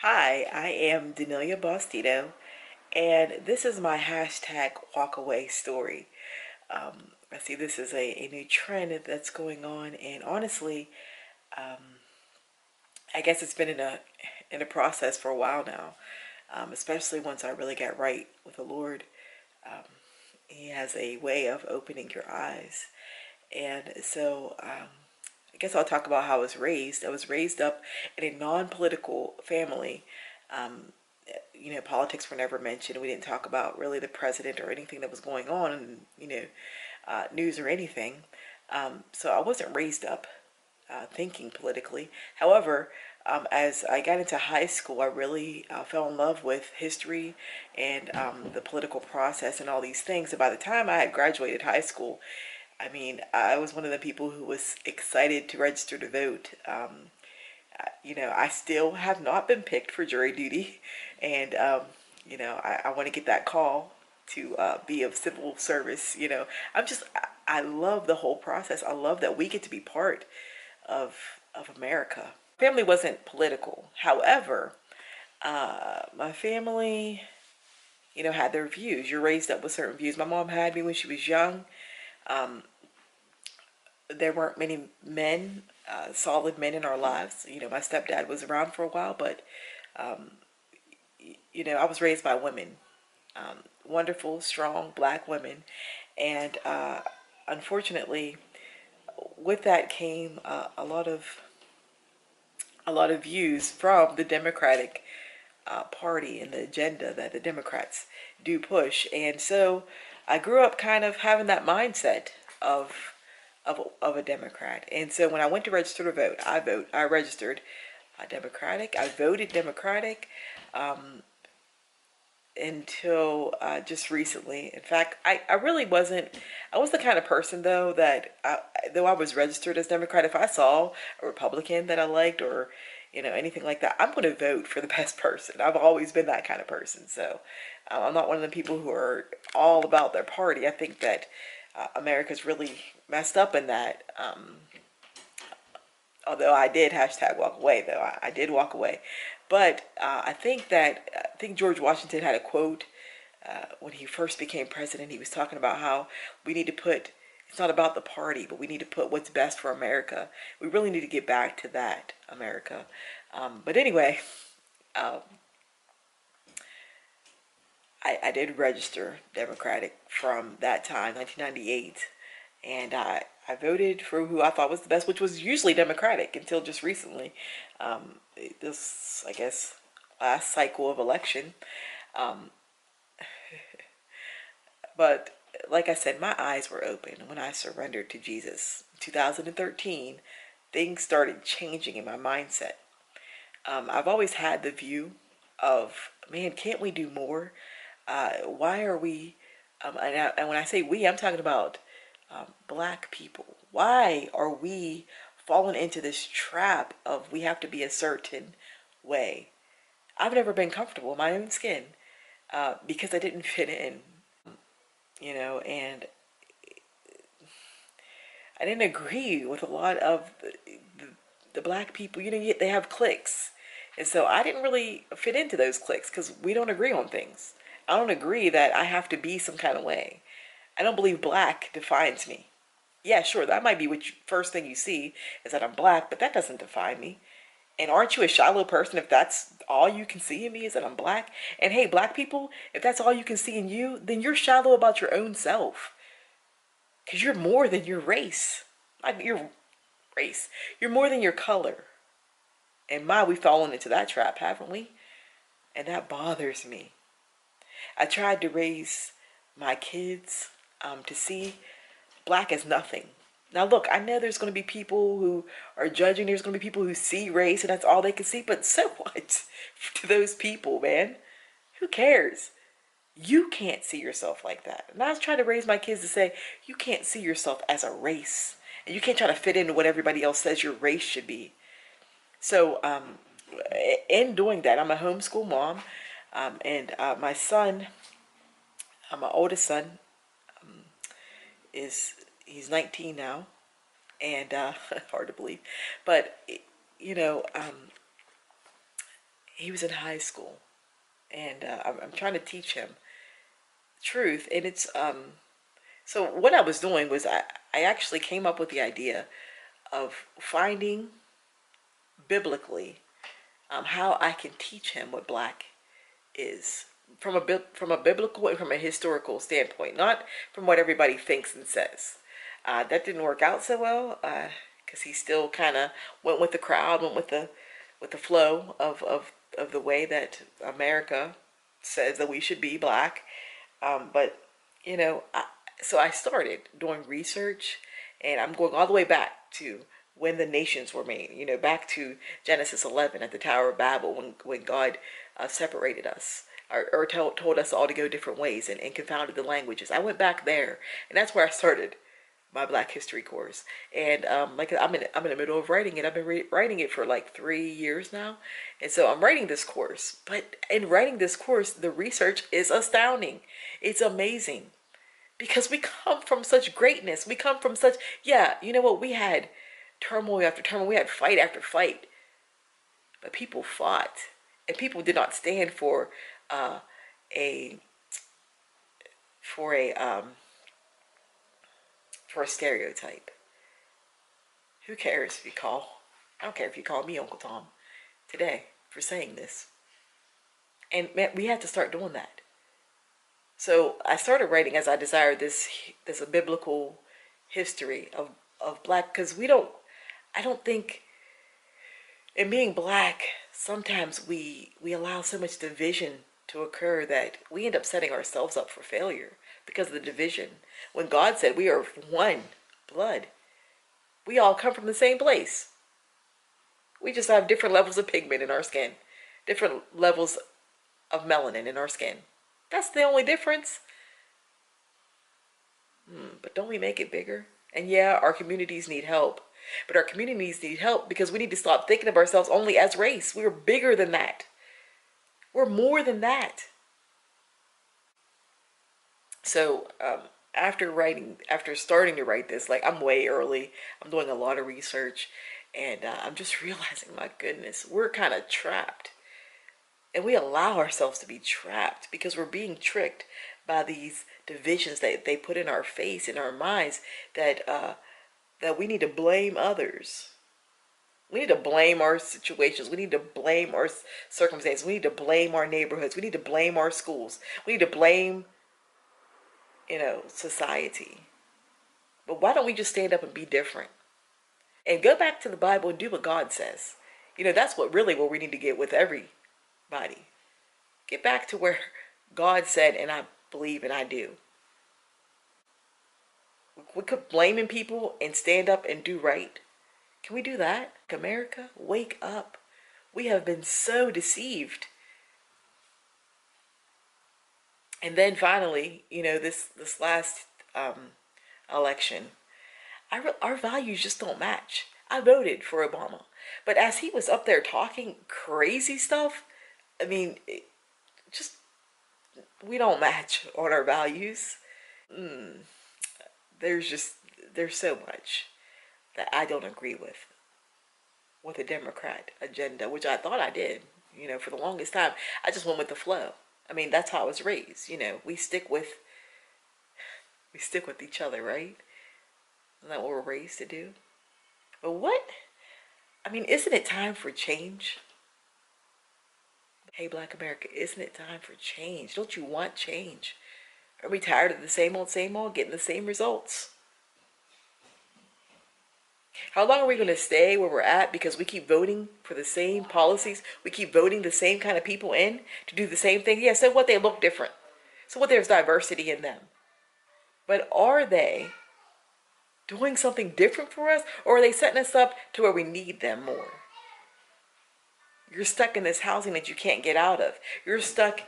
Hi, I am Danelia Bostito, and this is my hashtag WalkAway story. I see this is a new trend that's going on, and honestly, I guess it's been in a process for a while now. Especially once I really got right with the Lord. He has a way of opening your eyes, and so I guess I'll talk about how I was raised. I was raised up in a non-political family. Politics were never mentioned. We didn't talk about really the president or anything that was going on in, news or anything. So I wasn't raised up thinking politically. However, as I got into high school, I really fell in love with history and the political process and all these things. And by the time I had graduated high school, I mean, I was one of the people who was excited to register to vote. I still have not been picked for jury duty, and I want to get that call to be of civil service. I love the whole process. I love that we get to be part of America. Family wasn't political. However, my family, had their views. You're raised up with certain views. My mom had me when she was young. There weren't many men, solid men in our lives. My stepdad was around for a while, but I was raised by women, wonderful, strong black women, and unfortunately, with that came a lot of views from the Democratic Party and the agenda that the Democrats do push, and so I grew up kind of having that mindset of of a Democrat. And so when I went to register to vote, I registered Democratic. I voted Democratic until just recently. In fact, I really wasn't. I was the kind of person though that though I was registered as Democrat, if I saw a Republican that I liked or anything like that, I'm going to vote for the best person. I've always been that kind of person. So I'm not one of the people who are all about their party. I think that America's really messed up in that. Although I did hashtag walk away, though I did walk away, but I think George Washington had a quote when he first became president. He was talking about how we need to put it's not about the party, but we need to put what's best for America. We really need to get back to that America. But anyway, um, I did register Democratic from that time, 1998, and I voted for who I thought was the best, which was usually Democratic until just recently. This, I guess, last cycle of election. Um, but like I said, my eyes were open when I surrendered to Jesus. In 2013, things started changing in my mindset. I've always had the view of, man, can't we do more? Why are we, and when I say we, I'm talking about black people. Why are we falling into this trap of we have to be a certain way? I've never been comfortable in my own skin because I didn't fit in, and I didn't agree with a lot of the black people. They have cliques. And so I didn't really fit into those cliques because we don't agree on things. I don't agree that I have to be some kind of way. I don't believe black defines me. Yeah, sure, that might be what first thing you see is that I'm black, but that doesn't define me. And aren't you a shallow person if that's all you can see in me is that I'm black? And hey, black people, if that's all you can see in you, then you're shallow about your own self. Because you're more than your race. Like your race. You're more than your color. And my, we've fallen into that trap, haven't we? And that bothers me. I tried to raise my kids to see black as nothing. Now, look, I know there's going to be people who are judging. There's going to be people who see race and that's all they can see. But so what to those people, man? Who cares? You can't see yourself like that. And I was trying to raise my kids to say, you can't see yourself as a race. And you can't try to fit into what everybody else says your race should be. So, in doing that, I'm a homeschool mom. And my son, my oldest son, he's 19 now. And hard to believe. But, you know, um, He was in high school, and I'm trying to teach him truth. And it's so what I was doing was I actually came up with the idea of finding biblically how I can teach him what black is from a biblical and from a historical standpoint, not from what everybody thinks and says. That didn't work out so well because he still kind of went with the crowd, went with the flow of the way that America says that we should be black. But you know, so I started doing research, and I'm going all the way back to when the nations were made. You know, back to Genesis 11 at the Tower of Babel when God separated us. Or told us all to go different ways and confounded the languages. I went back there, and that's where I started my Black History course. And like I'm in the middle of writing it. I've been writing it for like 3 years now, and so I'm writing this course. But in writing this course, the research is astounding. It's amazing because we come from such greatness. We come from such, yeah. You know what? We had turmoil after turmoil. We had fight after fight, but people fought, and people did not stand uh, a for a for a stereotype. Who cares if you call? I don't care if you call me Uncle Tom today for saying this. And man, we had to start doing that. So I started writing as I desired this a biblical history of black, because I don't think in being black sometimes we allow so much division to occur that we end up setting ourselves up for failure because of the division. When God said we are one blood, we all come from the same place. We just have different levels of pigment in our skin, different levels of melanin in our skin. That's the only difference. But don't we make it bigger? And yeah, our communities need help. But our communities need help because we need to stop thinking of ourselves only as race. We're bigger than that. We're more than that. So after starting to write this, like I'm way early. I'm doing a lot of research, and I'm just realizing, my goodness, we're kind of trapped. And we allow ourselves to be trapped because we're being tricked by these divisions that they put in our face, in our minds, that we need to blame others. We need to blame our situations. We need to blame our circumstances. We need to blame our neighborhoods. We need to blame our schools. We need to blame, society. But why don't we just stand up and be different? And go back to the Bible and do what God says. That's where we need to get with everybody. Get back to where God said, and I believe and I do. We could blaming people and stand up and do right. Can we do that? America, wake up. We have been so deceived. And then finally, this last election, our values just don't match. I voted for Obama, but as he was up there talking crazy stuff, I mean, just we don't match on our values. There's so much that I don't agree with the Democrat agenda, which I thought I did. For the longest time, I just went with the flow. I mean, that's how I was raised. We stick with each other, right? Isn't that what we're raised to do? But isn't it time for change? Hey, Black America, isn't it time for change? Don't you want change? Are we tired of the same old, getting the same results? How long are we going to stay where we're at because we keep voting for the same policies? We keep voting the same kind of people in to do the same thing? Yeah, so what, they look different. So what, there's diversity in them. But are they doing something different for us, or are they setting us up to where we need them more? You're stuck in this housing that you can't get out of. You're stuck,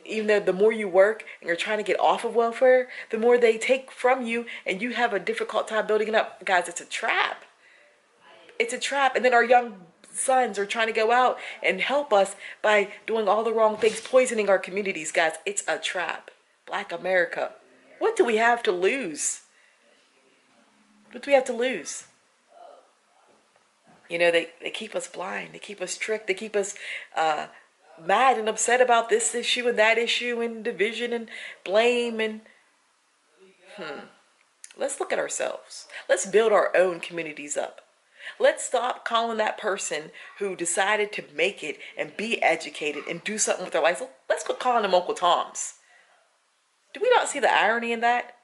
even though the more you work and you're trying to get off of welfare, the more they take from you, and you have a difficult time building it up. Guys, it's a trap. It's a trap. And then our young sons are trying to go out and help us by doing all the wrong things, poisoning our communities. Guys, it's a trap. Black America, what do we have to lose? What do we have to lose? They keep us blind. They keep us tricked. They keep us mad and upset about this issue and that issue and division and blame. And let's look at ourselves. Let's build our own communities up. Let's stop calling that person who decided to make it and be educated and do something with their life. Let's quit calling them Uncle Toms. Do we not see the irony in that?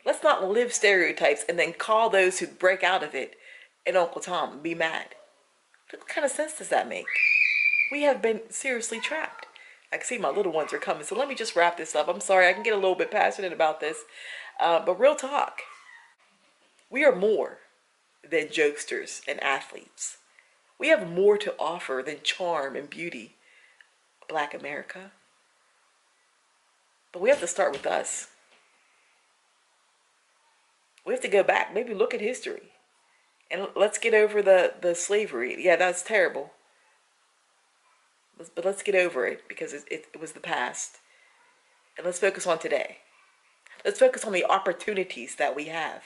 Let's not live stereotypes and then call those who break out of it an Uncle Tom and be mad. What kind of sense does that make? We have been seriously trapped. I can see my little ones are coming, so let me just wrap this up. I'm sorry, I can get a little bit passionate about this, but real talk. We are more than jokesters and athletes. We have more to offer than charm and beauty, Black America. But we have to start with us. We have to go back, maybe look at history. And let's get over the slavery. Yeah, that's terrible. But let's get over it because it was the past. And let's focus on today. Let's focus on the opportunities that we have.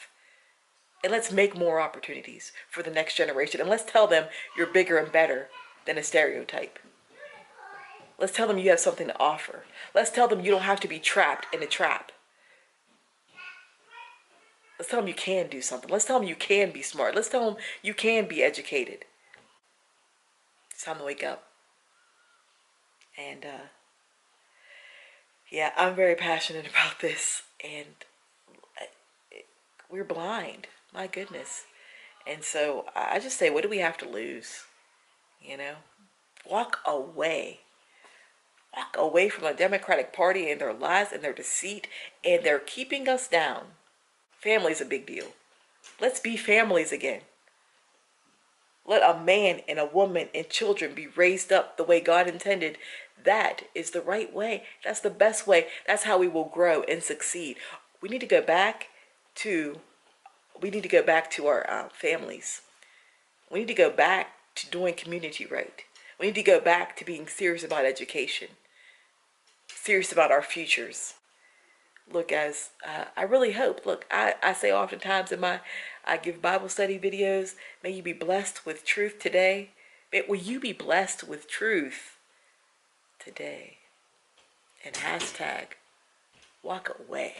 And let's make more opportunities for the next generation. And let's tell them you're bigger and better than a stereotype. Let's tell them you have something to offer. Let's tell them you don't have to be trapped in a trap. Let's tell them you can do something. Let's tell them you can be smart. Let's tell them you can be educated. It's time to wake up. And yeah, I'm very passionate about this. And we're blind. My goodness. And so I just say, what do we have to lose? Walk away. Walk away from the Democratic Party and their lies and their deceit. And they're keeping us down. Family's a big deal. Let's be families again. Let a man and a woman and children be raised up the way God intended. That is the right way. That's the best way. That's how we will grow and succeed. We need to go back to our families. We need to go back to doing community right. We need to go back to being serious about education. Serious about our futures. Look, guys, I really hope, I say oftentimes I give Bible study videos, may you be blessed with truth today. Will you be blessed with truth today? And hashtag walk away.